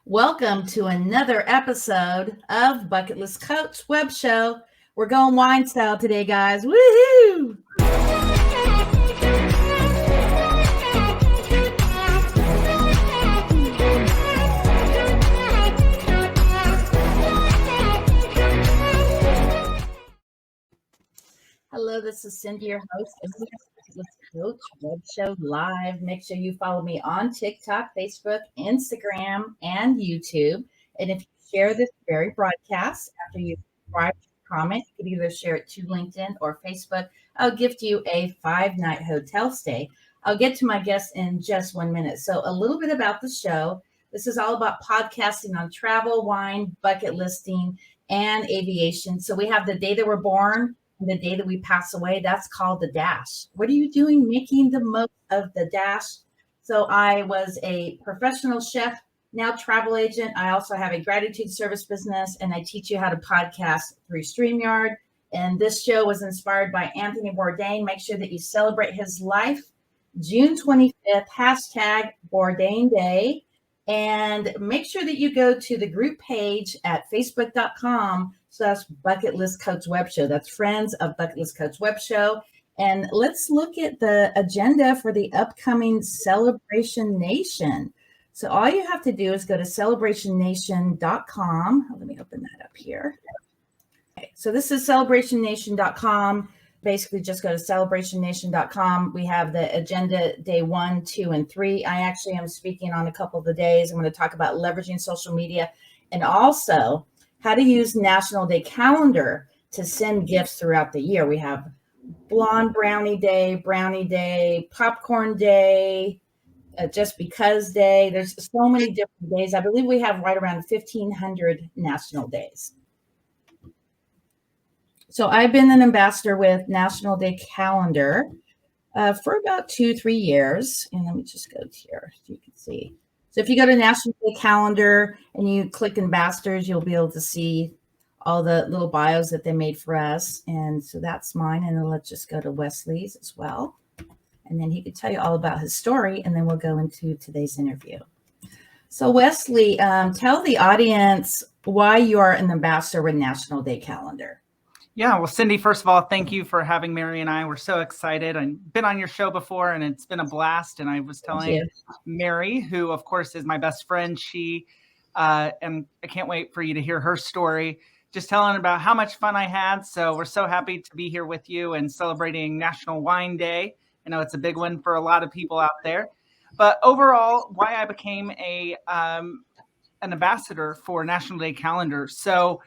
Welcome to another episode of Bucket List Coach Web Show. We're going wine style today, guys. Woohoo! Hello, this is Cindy, your host of the Bucket List Coach Web Show Live. Make sure you follow me on TikTok, Facebook, Instagram, and YouTube. And if you share this very broadcast after you subscribe, comment, you can either share it to LinkedIn or Facebook. I'll gift you a 5-night hotel stay. I'll get to my guests in just 1 minute. So a little bit about the show. This is all about podcasting on travel, wine, bucket listing, and aviation. So we have the day that we're born, the day that we pass away. That's called the dash. What are you doing making the most of the dash? So I was a professional chef, now travel agent. I also have a gratitude service business, and I teach you how to podcast through StreamYard. And this show was inspired by Anthony Bourdain. Make sure that you celebrate his life. June 25th, hashtag Bourdain Day. And make sure that you go to the group page at facebook.com/Bucket List Coach Web Show. That's friends of Bucket List Coach Web Show. And let's look at the agenda for the upcoming Celebration Nation. So all you have to do is go to celebration.nation.com. Let me open that up here. Okay, so this is celebration.nation.com. Basically, just go to celebration.nation.com. We have the agenda day 1, 2, and 3. I actually am speaking on a couple of the days. I'm going to talk about leveraging social media and also how to use National Day Calendar to send gifts throughout the year. We have Blonde Brownie Day, Popcorn Day, Just Because Day. There's so many different days. I believe we have right around 1,500 national days. So I've been an ambassador with National Day Calendar for about 2-3 years. And let me just go here so you can see. So if you go to National Day Calendar and you click ambassadors, you'll be able to see all the little bios that they made for us. And so that's mine. And then let's just go to Wesley's as well. And then he could tell you all about his story. And then we'll go into today's interview. So Wesley, tell the audience why you are an ambassador with National Day Calendar. Yeah, well, Cindy, first of all, thank you for having Mary and I. We're so excited. I've been on your show before, and it's been a blast. And I was telling Mary, who, of course, is my best friend, and I can't wait for you to hear her story, just telling about how much fun I had. So we're so happy to be here with you and celebrating National Wine Day. I know it's a big one for a lot of people out there. But overall, why I became an ambassador for National Day Calendar. So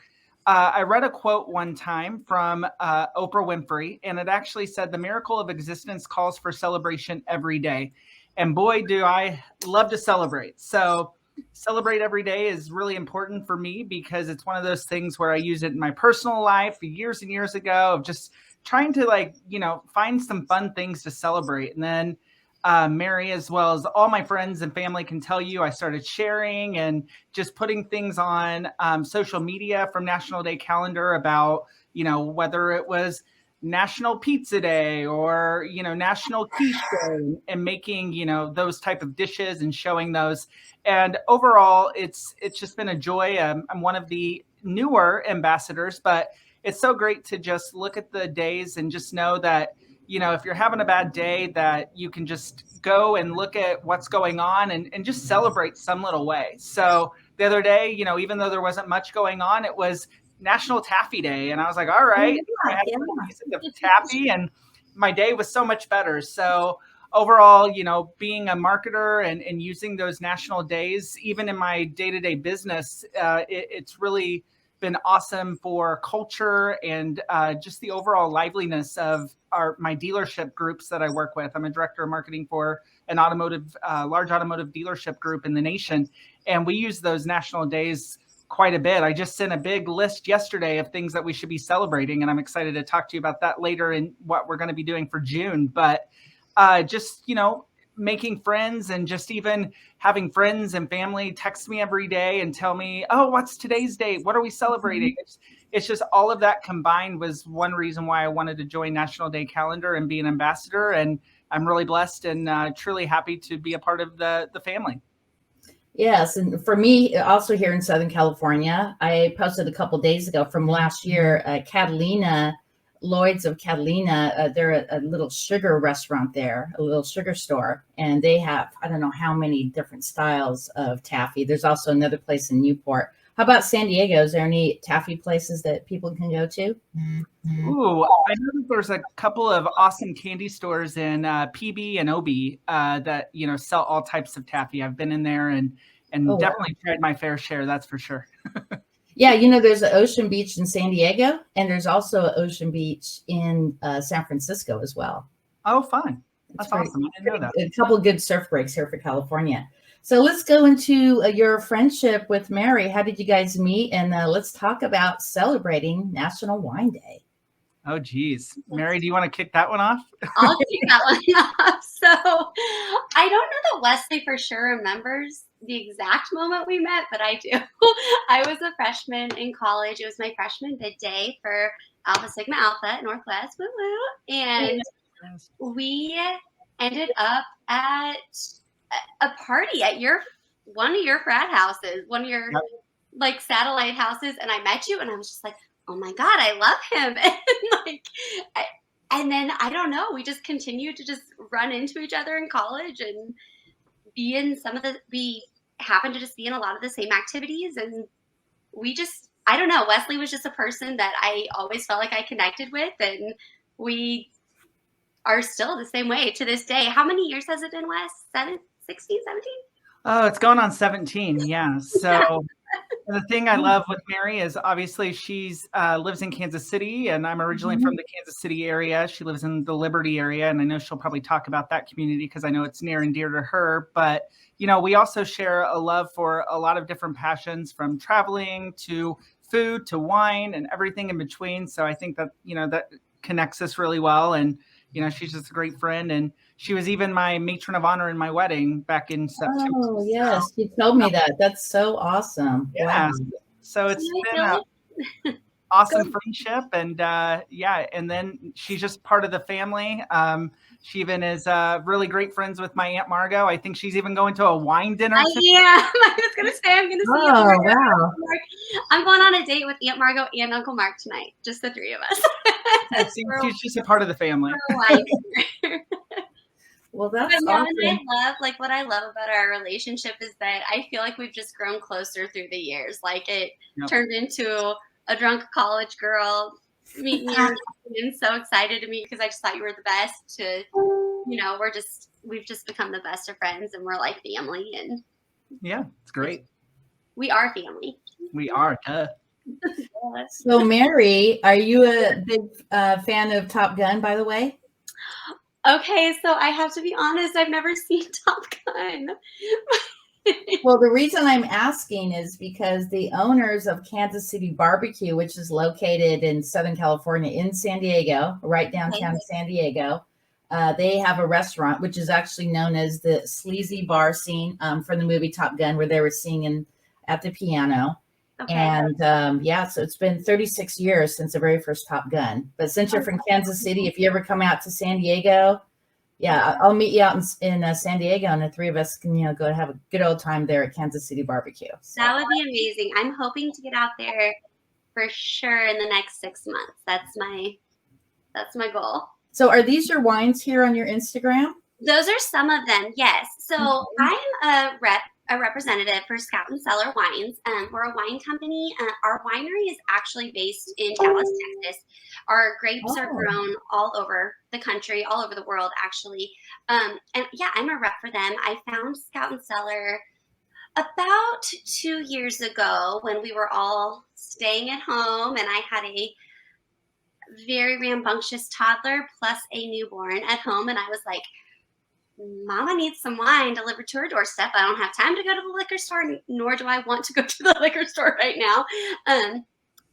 I read a quote one time from Oprah Winfrey, and it actually said, "The miracle of existence calls for celebration every day." And boy, do I love to celebrate. So celebrate every day is really important for me because it's one of those things where I use it in my personal life years and years ago of just trying to find some fun things to celebrate. And then Mary, as well as all my friends and family can tell you, I started sharing and just putting things on social media from National Day Calendar about, whether it was National Pizza Day or, National Quiche Day, and making, those type of dishes and showing those. And overall, it's just been a joy. I'm one of the newer ambassadors, but it's so great to just look at the days and just know that, if you're having a bad day, that you can just go and look at what's going on and just celebrate some little way. So the other day, even though there wasn't much going on, it was National Taffy Day. And I was like, all right, I had a piece of taffy and my day was so much better. So overall, being a marketer and using those national days, even in my day-to-day business, it's really been awesome for culture and just the overall liveliness of my dealership groups that I work with. I'm a director of marketing for an large automotive dealership group in the nation. And we use those national days quite a bit. I just sent a big list yesterday of things that we should be celebrating. And I'm excited to talk to you about that later in what we're going to be doing for June. But just, making friends and just even having friends and family text me every day and tell me, oh, what's today's date? What are we celebrating? It's just all of that combined was one reason why I wanted to join National Day Calendar and be an ambassador. And I'm really blessed and truly happy to be a part of the family. Yes, and for me, also here in Southern California, I posted a couple days ago from last year. Catalina, Lloyd's of Catalina, they're a little sugar restaurant there, a little sugar store, and they have I don't know how many different styles of taffy. There's also another place in Newport. How about San Diego? Is there any taffy places that people can go to? Ooh, I know that there's a couple of awesome candy stores in PB and OB that sell all types of taffy. I've been in there and Oh, wow. definitely tried my fair share. That's for sure. Yeah, there's an Ocean Beach in San Diego, and there's also an Ocean Beach in San Francisco as well. Oh, fun! It's That's awesome. I didn't know that. a couple good surf breaks here for California. So let's go into your friendship with Mary. How did you guys meet? And let's talk about celebrating National Wine Day. Oh, geez. Mary, do you want to kick that one off? I'll kick that one off. So I don't know that Wesley for sure remembers the exact moment we met, but I do. I was a freshman in college. It was my freshman bid day for Alpha Sigma Alpha at Northwest. Woo woo. And we ended up at a party at one of your frat houses, one of your like satellite houses, and I met you, and I was just like, oh my God, I love him. And then I don't know, we just continued to just run into each other in college and we happened to just be in a lot of the same activities, and I don't know, Wesley was just a person that I always felt like I connected with, and we are still the same way to this day. How many years has it been, Wes? 16, 17? Oh, it's going on 17. Yeah. So the thing I love with Mary is obviously she's lives in Kansas City, and I'm originally from the Kansas City area. She lives in the Liberty area, and I know she'll probably talk about that community because I know it's near and dear to her. But, we also share a love for a lot of different passions, from traveling to food to wine and everything in between. So I think that, that connects us really well. And, she's just a great friend. And she was even my matron of honor in my wedding back in September. Oh, yes. You told me that. That's so awesome. Yeah. Wow. So it's been an awesome friendship. And and then she's just part of the family. She even is really great friends with my Aunt Margot. I think she's even going to a wine dinner. Yeah, I was going to say, I'm going to see Aunt Margot. Wow. I'm going on a date with Aunt Margot and Uncle Mark tonight, just the three of us. She's just a part of the family. Well, that's awesome. What I love about our relationship is that I feel like we've just grown closer through the years. Like it turned into a drunk college girl meeting you and so excited to meet you because I just thought you were the best. We've just become the best of friends, and we're like family. And yeah, it's great. We are family. We are. So, Mary, are you a big fan of Top Gun, by the way? Okay, so I have to be honest, I've never seen Top Gun. Well, the reason I'm asking is because the owners of Kansas City Barbecue, which is located in Southern California in San Diego, right downtown San Diego, they have a restaurant, which is actually known as the Sleazy Bar Scene from the movie Top Gun, where they were singing at the piano. Okay. And so it's been 36 years since the very first Top Gun. But since you're from Kansas City, if you ever come out to San Diego, I'll meet you out in San Diego, and the three of us can go have a good old time there at Kansas City Barbecue. So. That would be amazing. I'm hoping to get out there for sure in the next 6 months. That's my goal. So are these your wines here on your Instagram? Those are some of them, yes. So I'm a representative for Scout and Cellar Wines. We're a wine company. Our winery is actually based in Dallas, Texas. Our grapes are grown all over the country, all over the world, actually. I'm a rep for them. I found Scout and Cellar about 2 years ago when we were all staying at home, and I had a very rambunctious toddler plus a newborn at home, and I was like, Mama needs some wine delivered to her doorstep. I don't have time to go to the liquor store, nor do I want to go to the liquor store right now. And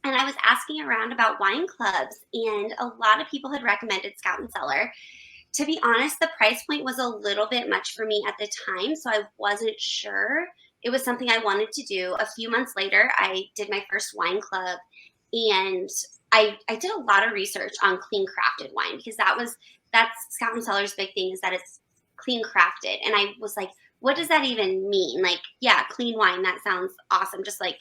I was asking around about wine clubs, and a lot of people had recommended Scout and Cellar. To be honest, the price point was a little bit much for me at the time, so I wasn't sure it was something I wanted to do. A few months later, I did my first wine club, and I did a lot of research on clean crafted wine because that's Scout and Cellar's big thing, is that it's clean crafted. And I was like, what does that even mean? Like, yeah, clean wine, that sounds awesome. Just like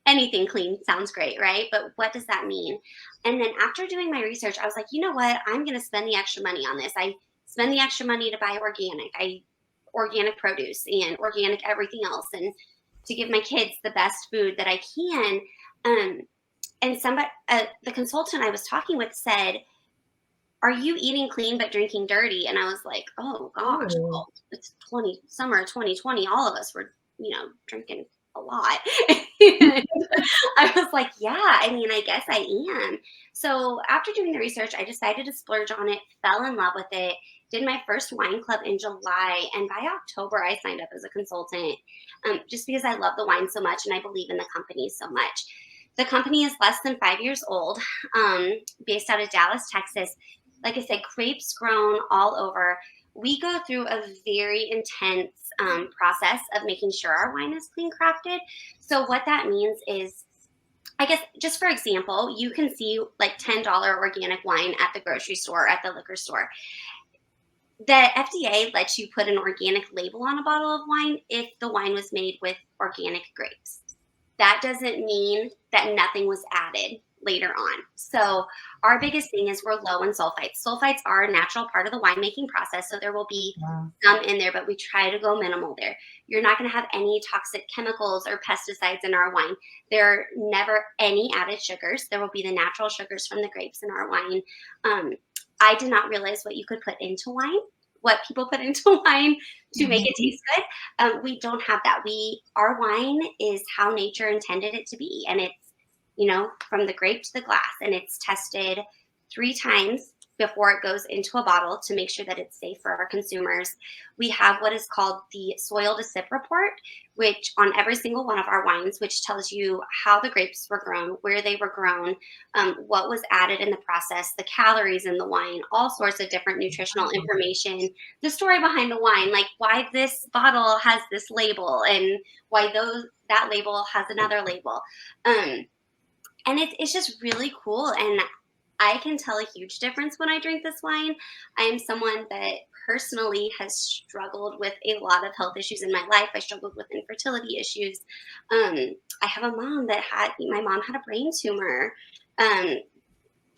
anything clean sounds great, right? But what does that mean? And then after doing my research, I was like, you know what? I'm going to spend the extra money on this. I spend the extra money to buy organic produce and organic everything else, and to give my kids the best food that I can. And somebody, the consultant I was talking with said, are you eating clean but drinking dirty? And I was like, oh gosh, well, it's summer 2020. All of us were, drinking a lot. I was like, yeah, I mean, I guess I am. So after doing the research, I decided to splurge on it, fell in love with it, did my first wine club in July. And by October, I signed up as a consultant, just because I love the wine so much and I believe in the company so much. The company is less than 5 years old, based out of Dallas, Texas. Like I said, grapes grown all over. We go through a very intense process of making sure our wine is clean crafted. So what that means is, I guess, just for example, you can see like $10 organic wine at the grocery store, at the liquor store. The FDA lets you put an organic label on a bottle of wine if the wine was made with organic grapes. That doesn't mean that nothing was added later on. So our biggest thing is we're low in sulfites. Sulfites are a natural part of the winemaking process, so there will be some in there, but we try to go minimal there. You're not going to have any toxic chemicals or pesticides in our wine. There are never any added sugars. There will be the natural sugars from the grapes in our wine. I did not realize what you could put into wine, what people put into wine to make it taste good. We don't have that. Our wine is how nature intended it to be, and it's, from the grape to the glass, and it's tested 3 times before it goes into a bottle to make sure that it's safe for our consumers. We have what is called the soil to sip report, which on every single one of our wines, which tells you how the grapes were grown, where they were grown, what was added in the process, the calories in the wine, all sorts of different nutritional information, the story behind the wine, like why this bottle has this label and why that label has another label. And it's just really cool. And I can tell a huge difference when I drink this wine. I am someone that personally has struggled with a lot of health issues in my life. I struggled with infertility issues. I have a mom my mom had a brain tumor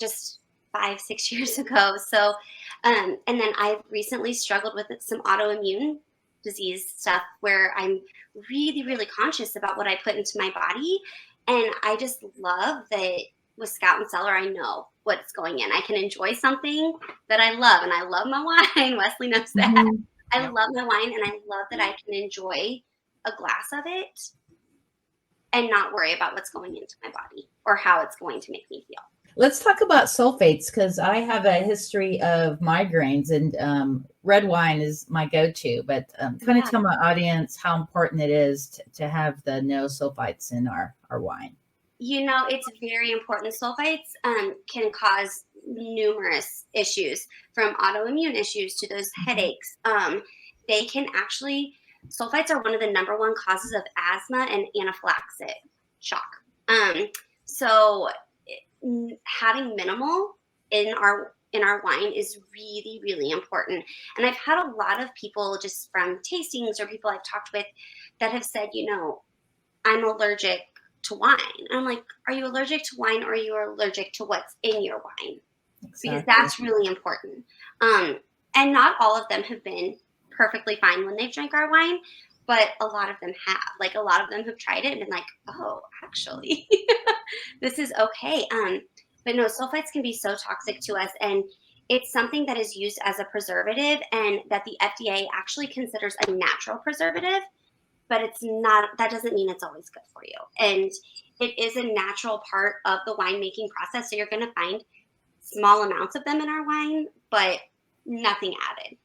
just 5-6 years ago. So, and then I've recently struggled with some autoimmune disease stuff where I'm really, really conscious about what I put into my body. And I just love that with Scout and Cellar, I know what's going in. I can enjoy something that I love, and I love my wine. Wesley knows that. I love my wine, and I love that I can enjoy a glass of it and not worry about what's going into my body or how it's going to make me feel. Let's talk about sulfates, because I have a history of migraines, and red wine is my go-to. But kind of tell my audience how important it is to have the no sulfites in our wine. It's very important. Sulfites can cause numerous issues, from autoimmune issues to those headaches. They can actually, sulfites are one of the number 1 causes of asthma and anaphylactic shock. So having minimal in our wine is really, really important. And I've had a lot of people just from tastings or people I've talked with that have said, I'm allergic to wine. And I'm like, are you allergic to wine, or are you allergic to what's in your wine? Exactly. Because that's really important. And not all of them have been perfectly fine when they've drank our wine, but a lot of them have. Like, a lot of them have tried it and been like, oh, actually, this is okay. But no, sulfites can be so toxic to us, and it's something that is used as a preservative, and that the FDA actually considers a natural preservative. But it's not, that doesn't mean it's always good for you. And it is a natural part of the winemaking process. So you're going to find small amounts of them in our wine, but nothing added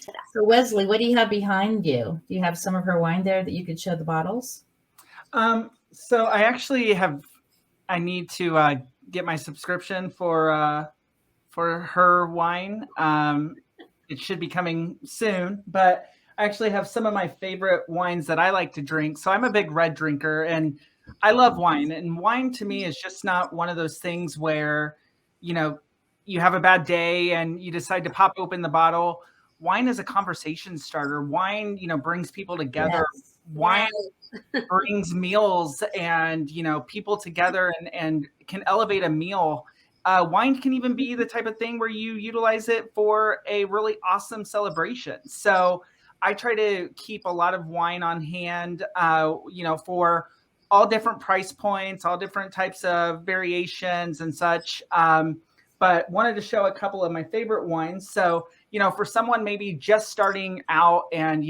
to that. So Wesley, what do you have behind you? Do you have some of her wine there that you could show the bottles? So I actually I need to get my subscription for her wine. It should be coming soon, but I actually have some of my favorite wines that I like to drink. So I'm a big red drinker, and I love wine. And wine to me is just not one of those things where, you have a bad day and you decide to pop open the bottle. wine is a conversation starter. Wine, brings people together. Yes. Wine brings meals and, people together and can elevate a meal. Wine can even be the type of thing where you utilize it for a really awesome celebration. So I try to keep a lot of wine on hand, for all different price points, all different types of variations and such. But wanted to show a couple of my favorite wines. So, for someone maybe just starting out and,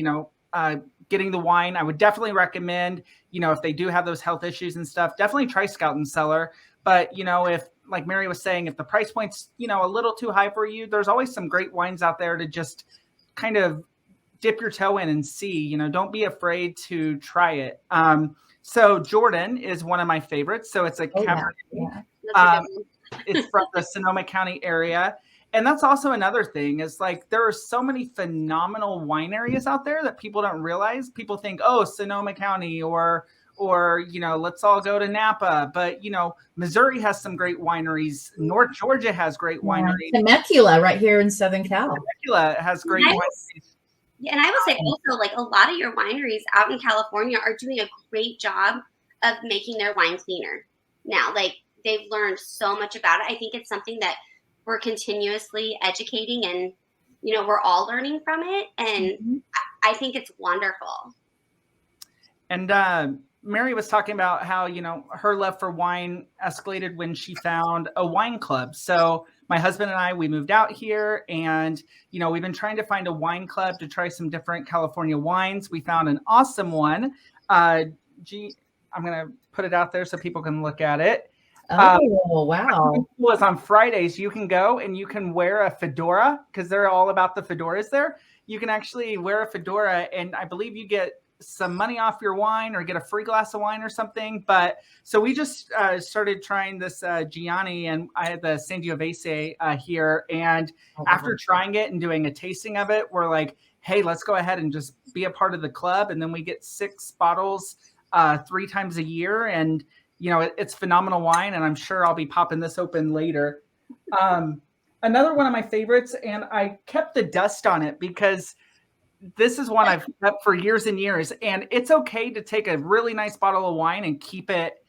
getting the wine, I would definitely recommend, if they do have those health issues and stuff, definitely try Scout and Cellar. But, if, like Mary was saying, if the price point's, a little too high for you, there's always some great wines out there to just kind of dip your toe in and see. Don't be afraid to try it. So Jordan is one of my favorites. So it's a Cabernet. Yeah. It's from the Sonoma County area. And that's also another thing is like there are so many phenomenal wine areas out there that people don't realize. People think, oh, Sonoma County or let's all go to Napa. But Missouri has some great wineries. North Georgia has great wineries. Temecula right here in Southern Cal. Temecula has great wineries. Yeah, and I would say also like a lot of your wineries out in California are doing a great job of making their wine cleaner now. Like they've learned so much about it. I think it's something that we're continuously educating and, we're all learning from it. And I think it's wonderful. And Mary was talking about how, her love for wine escalated when she found a wine club. So my husband and I, we moved out here and, we've been trying to find a wine club to try some different California wines. We found an awesome one. I'm going to put it out there so people can look at it. Oh, wow. It was on Fridays. You can go and you can wear a fedora because they're all about the fedoras there. You can actually wear a fedora and I believe you get some money off your wine or get a free glass of wine or something. But so we just started trying this Gianni and I had the Sangiovese here. And after trying it and doing a tasting of it, we're like, hey, let's go ahead and just be a part of the club. And then we get 6 bottles 3 times a year. And it's phenomenal wine, and I'm sure I'll be popping this open later. Another one of my favorites, and I kept the dust on it because this is one I've kept for years and years, and it's okay to take a really nice bottle of wine and keep it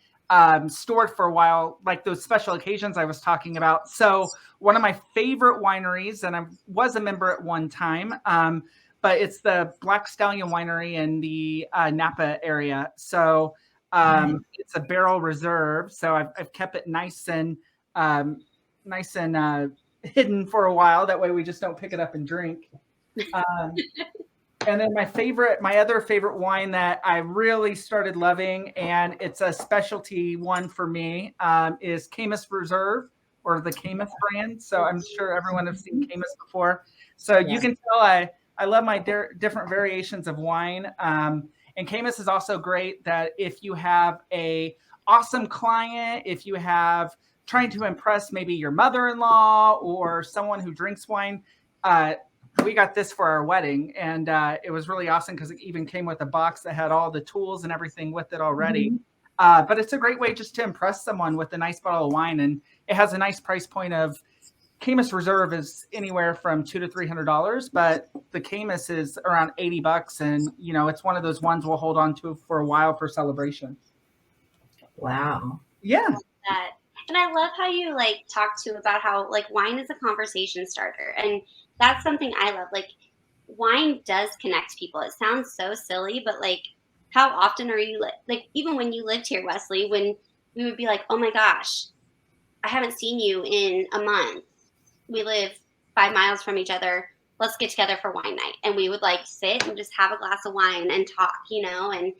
stored for a while, like those special occasions I was talking about. So one of my favorite wineries, and I was a member at one time, but it's the Black Stallion Winery in the Napa area. So it's a barrel reserve, so I've kept it nice and hidden for a while. That way we just don't pick it up and drink. And then my other favorite wine that I really started loving, and it's a specialty one for me, is Caymus Reserve or the Caymus brand. So I'm sure everyone has seen Caymus before. So you can tell I love my different variations of wine. And Caymus is also great that if you have a awesome client, if you have trying to impress maybe your mother-in-law or someone who drinks wine, we got this for our wedding. And it was really awesome because it even came with a box that had all the tools and everything with it already. But it's a great way just to impress someone with a nice bottle of wine. And it has a nice price point of Caymus Reserve is anywhere from $200 to $300, but the Caymus is around $80, and it's one of those ones we'll hold on to for a while for celebration. Wow. Yeah. And I love how you talk about how wine is a conversation starter, and that's something I love. Wine does connect people. It sounds so silly, but how often are you even when you lived here, Wesley, when we would be like, oh my gosh, I haven't seen you in a month. We live 5 miles from each other. Let's get together for wine night. And we would sit and just have a glass of wine and talk, and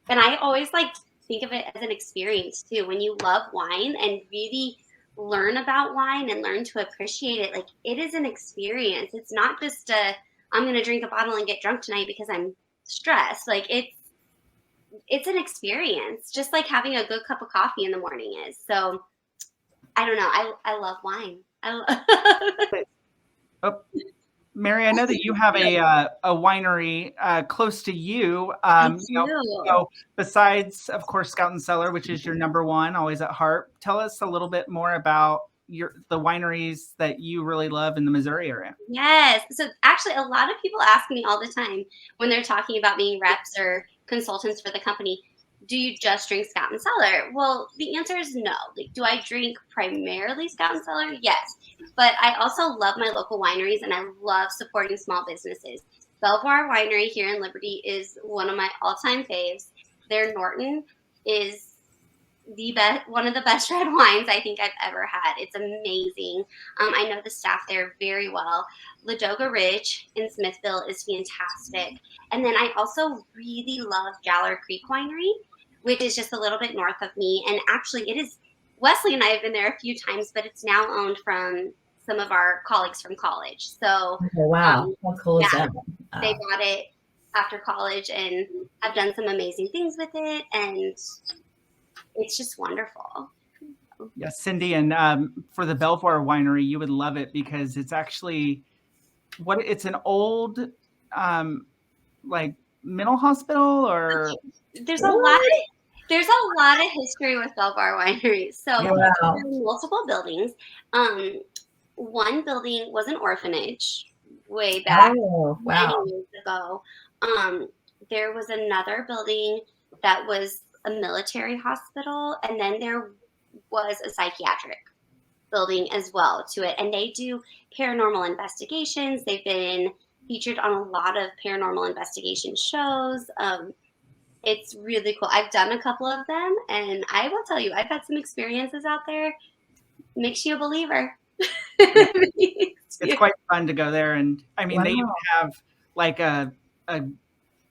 I always think of it as an experience too. When you love wine and really learn about wine and learn to appreciate it, it is an experience. It's not just I'm going to drink a bottle and get drunk tonight because I'm stressed. It's an experience, just like having a good cup of coffee in the morning is. So I don't know. I love wine. Mary, I know that you have a winery close to you. So besides, of course, Scout and Cellar, which is your number one, always at heart. Tell us a little bit more about the wineries that you really love in the Missouri area. Yes. So actually, a lot of people ask me all the time when they're talking about being reps or consultants for the company, do you just drink Scout and Cellar? Well, the answer is no. Like, do I drink primarily Scout and Cellar? Yes. But I also love my local wineries and I love supporting small businesses. Belvoir Winery here in Liberty is one of my all-time faves. Their Norton is the best, one of the best red wines I think I've ever had. It's amazing. I know the staff there very well. Ladoga Ridge in Smithville is fantastic. And then I also really love Galler Creek Winery, which is just a little bit north of me. And actually, it is, Wesley and I have been there a few times, but it's now owned from some of our colleagues from college. So, Oh, wow. How cool is that? They bought it after college and have done some amazing things with it. And it's just wonderful. Yes, Cindy, and for the Belvoir Winery, you would love it because it's actually it's an old like mental hospital or there's a lot of history with Belvoir Winery. So there are multiple buildings. One building was an orphanage way back many years ago. There was another building that was a military hospital, and then there was a psychiatric building as well to it. And they do paranormal investigations. They've been featured on a lot of paranormal investigation shows. It's really cool. I've done a couple of them, and I will tell you, I've had some experiences out there. Makes you a believer. It's quite fun to go there. And I mean, they even have like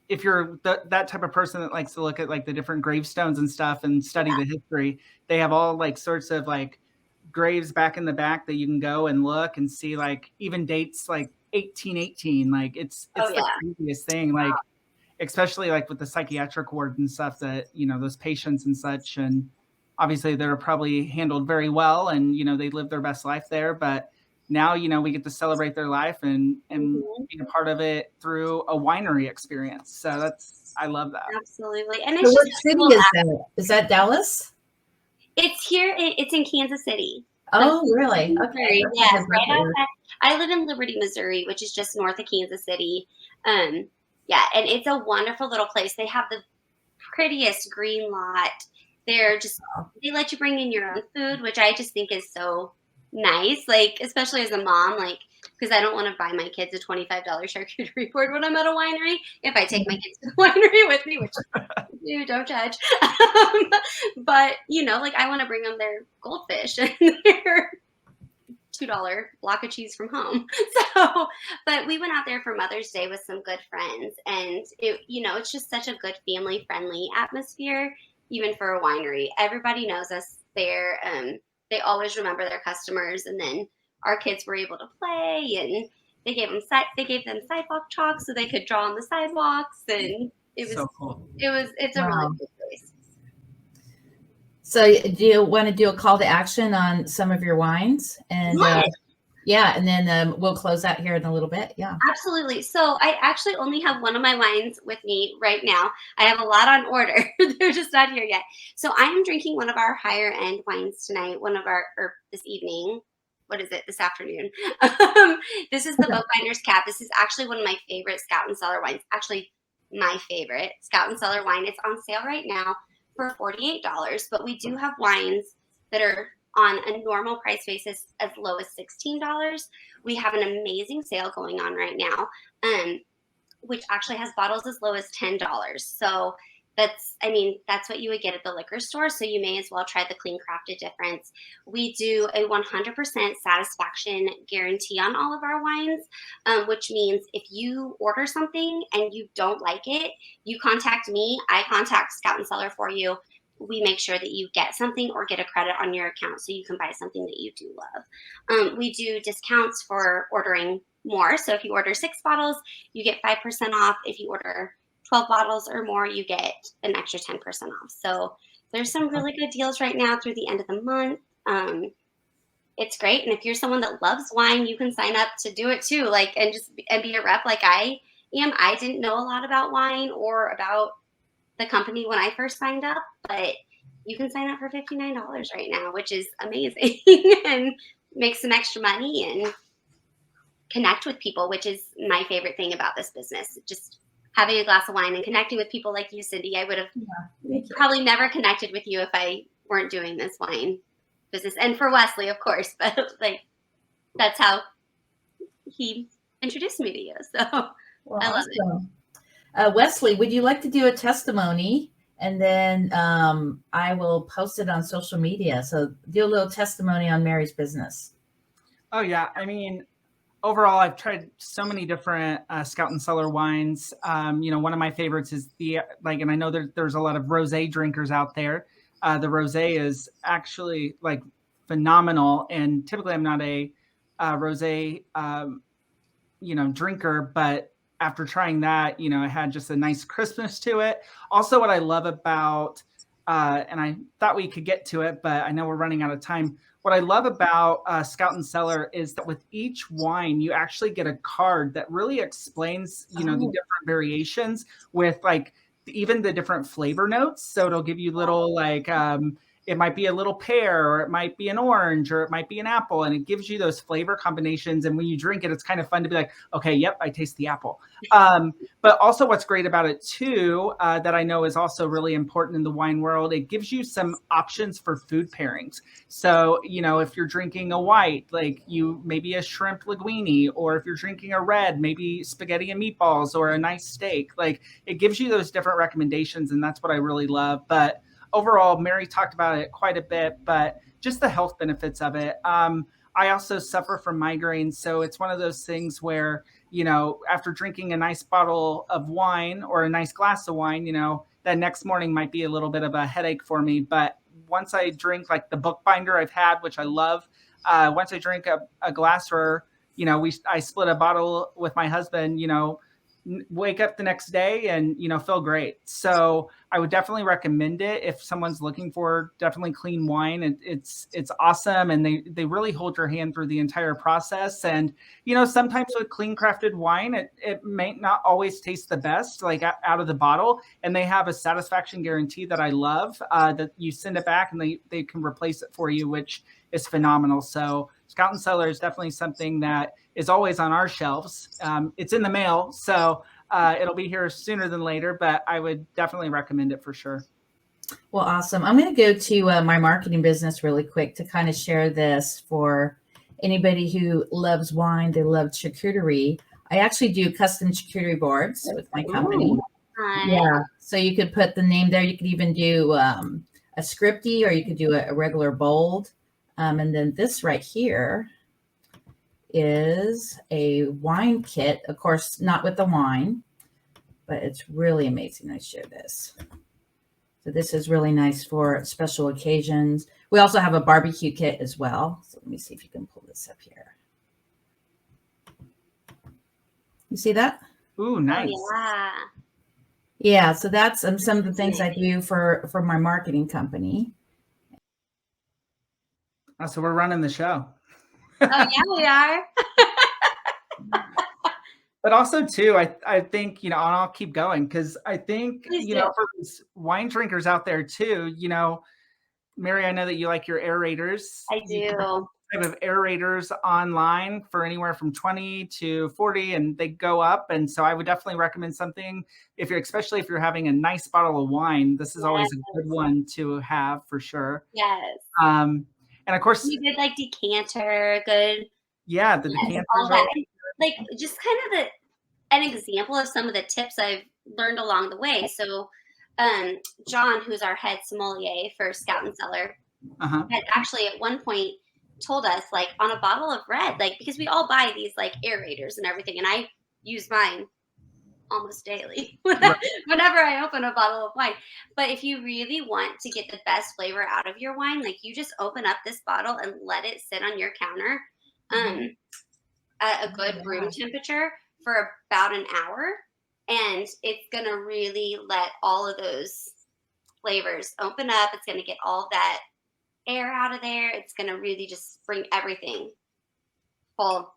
if you're that type of person that likes to look at like the different gravestones and stuff and study the history, they have all like sorts of like graves back in the back that you can go and look and see, like even dates like 1818. Like it's the craziest thing. Like especially like with the psychiatric ward and stuff that, those patients and such. And obviously they're probably handled very well and, they live their best life there. But now, we get to celebrate their life and be a part of it through a winery experience. So I love that. Absolutely. And it's what city is that? Is that Dallas? It's here. It's in Kansas City. Oh, really? Okay. Yes, right outside. I live in Liberty, Missouri, which is just north of Kansas City. Yeah, and it's a wonderful little place. They have the prettiest green lot. They let you bring in your own food, which I just think is so nice. Like, especially as a mom, like, because I don't want to buy my kids a $25 charcuterie board when I'm at a winery. If I take my kids to the winery with me, which you don't judge. But, like I want to bring them their goldfish and their $2 block of cheese from home. So, but we went out there for Mother's Day with some good friends, and it's just such a good family friendly atmosphere, even for a winery. Everybody knows us there. They always remember their customers, and then our kids were able to play, and they gave them sidewalk chalk so they could draw on the sidewalks, and it was so cool. It's a really good place. So do you want to do a call to action on some of your wines? And and then we'll close out here in a little bit. Yeah, absolutely. So I actually only have one of my wines with me right now. I have a lot on order. They're just not here yet. So I am drinking one of our higher end wines tonight, or this evening. What is it? This afternoon. This is the Boatfinder's Cap. This is actually one of my favorite Scout and Cellar wines. Actually, my favorite Scout and Cellar wine. It's on sale right now for $48, but we do have wines that are on a normal price basis as low as $16. We have an amazing sale going on right now, which actually has bottles as low as $10. So that's what you would get at the liquor store. So you may as well try the Clean Crafted difference. We do a 100% satisfaction guarantee on all of our wines, which means if you order something and you don't like it, you contact me. I contact Scout and Cellar for you. We make sure that you get something or get a credit on your account so you can buy something that you do love. We do discounts for ordering more. So if you order 6 bottles, you get 5% off. If you order 12 bottles or more, you get an extra 10% off. So there's some really good deals right now through the end of the month. It's great. And if you're someone that loves wine, you can sign up to do it too. And be a rep like I am. I didn't know a lot about wine or about the company when I first signed up, but you can sign up for $59 right now, which is amazing, and make some extra money and connect with people, which is my favorite thing about this business. Just having a glass of wine and connecting with people like you, Cindy. I would have probably never connected with you if I weren't doing this wine business. And for Wesley, of course, but like that's how he introduced me to you. So Well, I love it. Wesley, would you like to do a testimony? And then I will post it on social media. So do a little testimony on Mary's business. Oh, yeah. I mean, overall, I've tried so many different Scout and Cellar wines. One of my favorites is and I know there's a lot of rosé drinkers out there. The rosé is actually like phenomenal. And typically I'm not a rosé, drinker, but after trying that, it had just a nice crispness to it. Also, what I love about, and I thought we could get to it, but I know we're running out of time. What I love about Scout and Cellar is that with each wine, you actually get a card that really explains, the different variations with like even the different flavor notes. So it'll give you little it might be a little pear, or it might be an orange, or it might be an apple, and it gives you those flavor combinations. And when you drink it, it's kind of fun to be like, okay, yep, I taste the apple. But also what's great about it too, that I know is also really important in the wine world, it gives you some options for food pairings. So, if you're drinking a white, like maybe a shrimp linguine, or if you're drinking a red, maybe spaghetti and meatballs, or a nice steak, like it gives you those different recommendations. And that's what I really love. But overall, Mary talked about it quite a bit, but just the health benefits of it. I also suffer from migraines. So it's one of those things where, after drinking a nice bottle of wine or a nice glass of wine, that next morning might be a little bit of a headache for me. But once I drink like the bookbinder I've had, which I love, once I drink a glass, or, I split a bottle with my husband, wake up the next day and, feel great. So I would definitely recommend it if someone's looking for definitely clean wine. And it's awesome. And they really hold your hand through the entire process. And, sometimes with clean crafted wine, it may not always taste the best, like out of the bottle. And they have a satisfaction guarantee that I love, that you send it back and they can replace it for you, which is phenomenal. So Scout and Cellar is definitely something that is always on our shelves. It's in the mail, so it'll be here sooner than later, but I would definitely recommend it for sure. Well, awesome. I'm going to go to my marketing business really quick to kind of share this for anybody who loves wine. They love charcuterie. I actually do custom charcuterie boards with my company. Yeah. So you could put the name there. You could even do a scripty, or you could do a regular bold. And then this right here is a wine kit, of course, not with the wine, but it's really amazing. I share this. So this is really nice for special occasions. We also have a barbecue kit as well. So let me see if you can pull this up here. You see that? Ooh, nice. Oh, yeah. Yeah, so that's some of the things I do for my marketing company. Oh, so we're running the show. Oh, yeah, we are. But also too, I think, and I'll keep going, because I think, for these wine drinkers out there too, Mary, I know that you like your aerators. I do. Type of aerators online for anywhere from 20 to 40, and they go up. And so I would definitely recommend something especially if you're having a nice bottle of wine. This is always a good one to have for sure. Yes. And of course, you did like decanter, good. Yeah, the decanters. All that. Like just kind of an example of some of the tips I've learned along the way. So John, who's our head sommelier for Scout and Cellar, had actually at one point told us, like, on a bottle of red, like, because we all buy these like aerators and everything, and I use mine almost daily whenever I open a bottle of wine. But if you really want to get the best flavor out of your wine, like, you just open up this bottle and let it sit on your counter at a good room temperature for about an hour, and it's gonna really let all of those flavors open up. It's gonna get all that air out of there. It's gonna really just bring everything full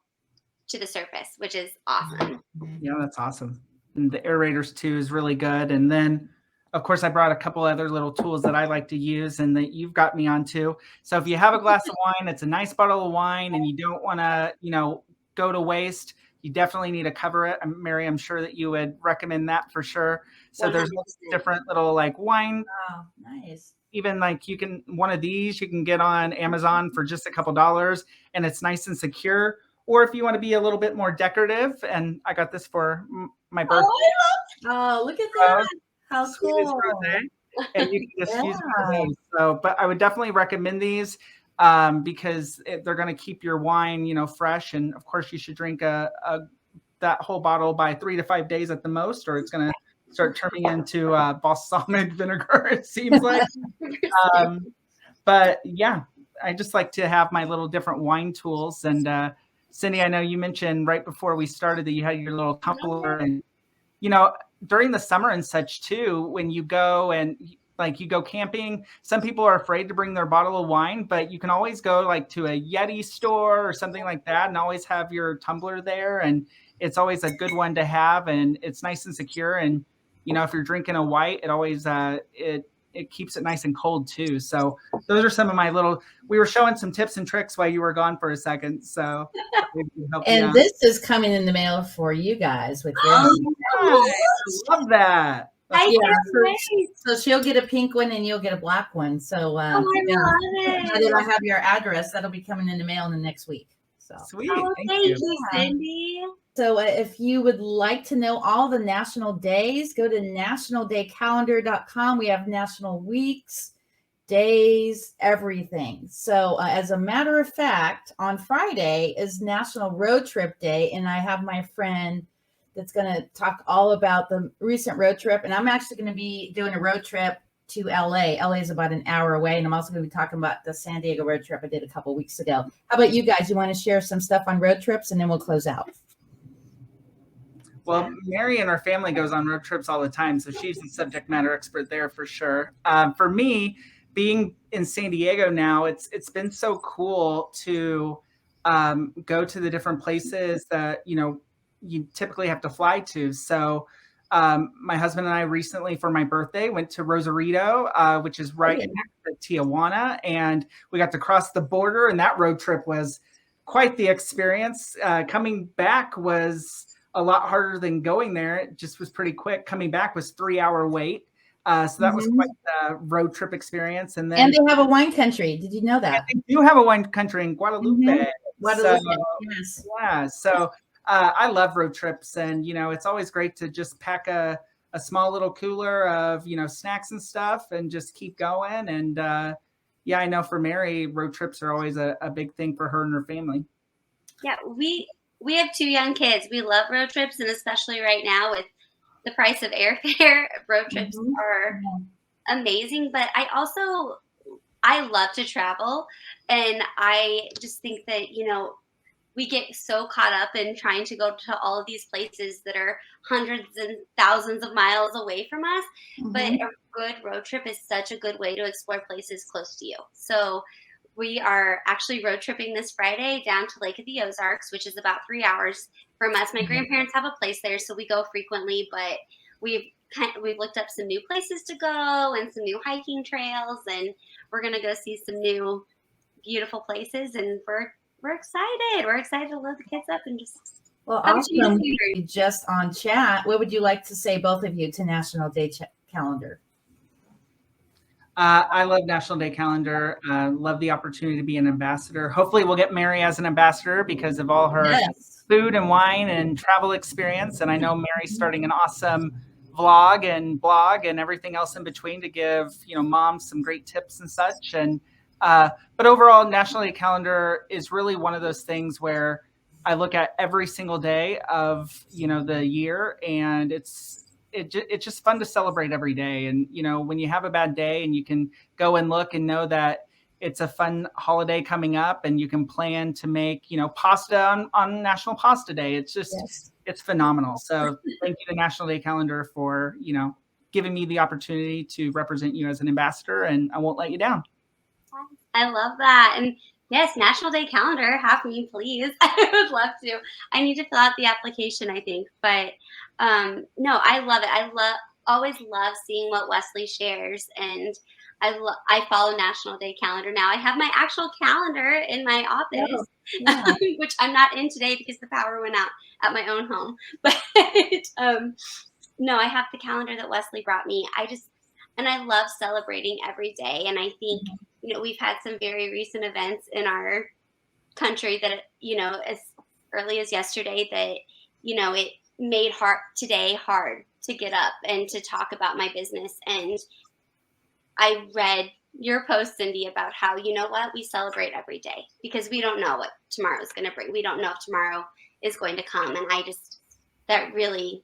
to the surface, which is awesome. Yeah, that's awesome. And the aerators too is really good. And then of course, I brought a couple other little tools that I like to use and that you've got me onto. So if you have a glass of wine, it's a nice bottle of wine, and you don't want to, go to waste, you definitely need to cover it. Mary, I'm sure that you would recommend that for sure. So there's 100%. different little like wine. Wow, nice. Even like one of these you can get on Amazon for just a couple dollars, and it's nice and secure. Or if you want to be a little bit more decorative, and I got this for my birthday. Oh, look at that. How cool. And you can just use it for those. So, but I would definitely recommend these because they're going to keep your wine, fresh. And of course, you should drink that whole bottle by 3 to 5 days at the most, or it's going to start turning into balsamic vinegar, it seems like. But yeah, I just like to have my little different wine tools. And Cindy, I know you mentioned right before we started that you had your little tumbler, and during the summer and such too, when you go and like you go camping, some people are afraid to bring their bottle of wine, but you can always go like to a Yeti store or something like that and always have your tumbler there. And it's always a good one to have, and it's nice and secure. And, if you're drinking a white, it always, it keeps it nice and cold too. So those are some of my we were showing some tips and tricks while you were gone for a second. So and this is coming in the mail for you guys with your I love that. So she'll get a pink one and you'll get a black one. So I love it. I have your address. That'll be coming in the mail in the next week. So sweet. Thank you, Cindy. So if you would like to know all the national days, go to nationaldaycalendar.com. We have national weeks, days, everything. So as a matter of fact, on Friday is National Road Trip Day, and I have my friend that's going to talk all about the recent road trip. And I'm actually going to be doing a road trip to LA. LA is about an hour away. And I'm also going to be talking about the San Diego road trip I did a couple weeks ago. How about you guys? You want to share some stuff on road trips, and then we'll close out? Well, Mary and her family goes on road trips all the time, so she's the subject matter expert there for sure. For me, being in San Diego now, it's been so cool to go to the different places that you typically have to fly to. So my husband and I recently, for my birthday, went to Rosarito, which is right next to Tijuana, and we got to cross the border, and that road trip was quite the experience. Coming back was a lot harder than going there. It just was pretty quick. Coming back was 3-hour wait. So that was quite the road trip experience. And they have a wine country. Did you know that? They do have a wine country in Guadalupe. Guadalupe, yes. Yeah. So I love road trips, and it's always great to just pack a small little cooler of snacks and stuff and just keep going. And yeah, I know for Mary, road trips are always a big thing for her and her family. Yeah, we have 2 young kids. We love road trips, and especially right now with the price of airfare, road trips are amazing. But I love to travel, and I just think that, we get so caught up in trying to go to all of these places that are hundreds and thousands of miles away from us. But a good road trip is such a good way to explore places close to you. So we are actually road tripping this Friday down to Lake of the Ozarks, which is about 3 hours from us. My grandparents have a place there, so we go frequently, but we've looked up some new places to go and some new hiking trails, and we're going to go see some new beautiful places, and we're excited. We're excited to load the kids up and just. Well, awesome. Just on chat, what would you like to say, both of you, to National Day Calendar? I love National Day Calendar. Love the opportunity to be an ambassador. Hopefully we'll get Mary as an ambassador because of all her food and wine and travel experience. And I know Mary's starting an awesome vlog and blog and everything else in between to give, moms some great tips and such. And but overall, National Day Calendar is really one of those things where I look at every single day of, the year, and it's just fun to celebrate every day. And, when you have a bad day and you can go and look and know that it's a fun holiday coming up, and you can plan to make, pasta on National Pasta Day. It's just, it's phenomenal. So thank you to National Day Calendar for, giving me the opportunity to represent you as an ambassador, and I won't let you down. I love that. And yes, National Day Calendar, have me, please. I would love to. I need to fill out the application, I think. But no, I love it. always love seeing what Wesley shares, and I follow National Day Calendar now. I have my actual calendar in my office, Oh, yeah. which I'm not in today because the power went out at my own home. But no, I have the calendar that Wesley brought me. And I love celebrating every day. And I think, we've had some very recent events in our country that, as early as yesterday, that, it made today hard to get up and to talk about my business. And I read your post, Cindy, about how, we celebrate every day because we don't know what tomorrow is going to bring. We don't know if tomorrow is going to come. And that really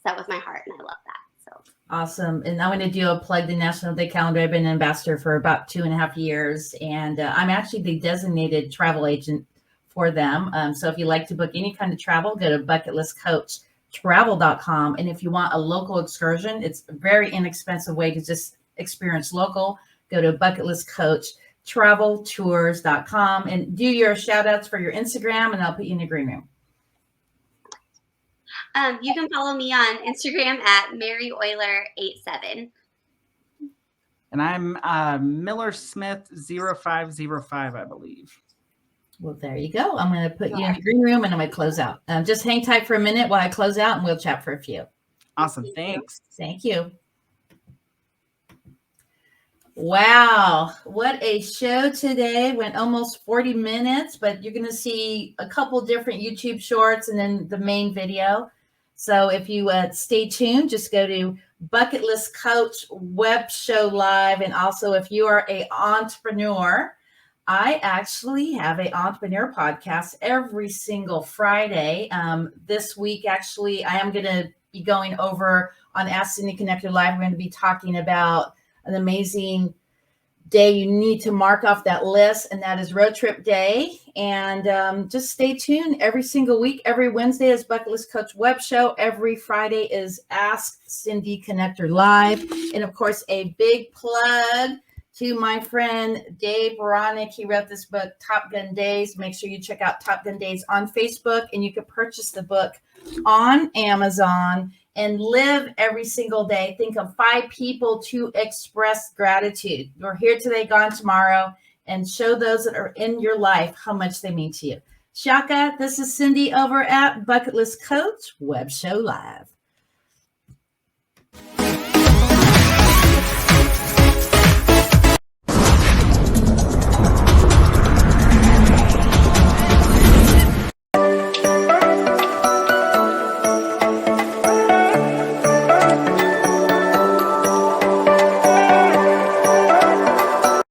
sat with my heart, and I love that. So Awesome. And I'm going to do a plug the National Day Calendar. I've been an ambassador for about 2.5 years, and I'm actually the designated travel agent for them. So if you like to book any kind of travel, go to bucketlistcoachtravel.com. And if you want a local excursion, it's a very inexpensive way to just experience local. Go to bucketlistcoachtraveltours.com and do your shout outs for your Instagram, and I'll put you in the green room. You can follow me on Instagram at MaryOyler87. And I'm Miller Smith 0505, I believe. Well, there you go. I'm going to put you in the green room, and I'm going to close out. Just hang tight for a minute while I close out, and we'll chat for a few. Awesome. Thanks. Thank you. Wow, what a show today. Went almost 40 minutes, but you're going to see a couple different YouTube shorts and then the main video. So if you stay tuned, just go to Bucket List Coach Web Show Live. And also, if you are an entrepreneur, I actually have an entrepreneur podcast every single Friday. This week, actually, I am going to be going over on Ask Cindy Connector Live. We're going to be talking about an amazing day you need to mark off that list, and that is Road Trip Day. And just stay tuned every single week. Every Wednesday is Bucket List Coach Web Show. Every Friday is Ask Cindy Connector Live. And of course, a big plug to my friend Dave Veronic. He wrote this book, Top Gun Days. Make sure you check out Top Gun Days on Facebook, and you can purchase the book on Amazon and live every single day. Think of 5 people to express gratitude. You're here today, gone tomorrow, and show those that are in your life how much they mean to you. Shaka, this is Cindy over at Bucket List Coach Web Show Live.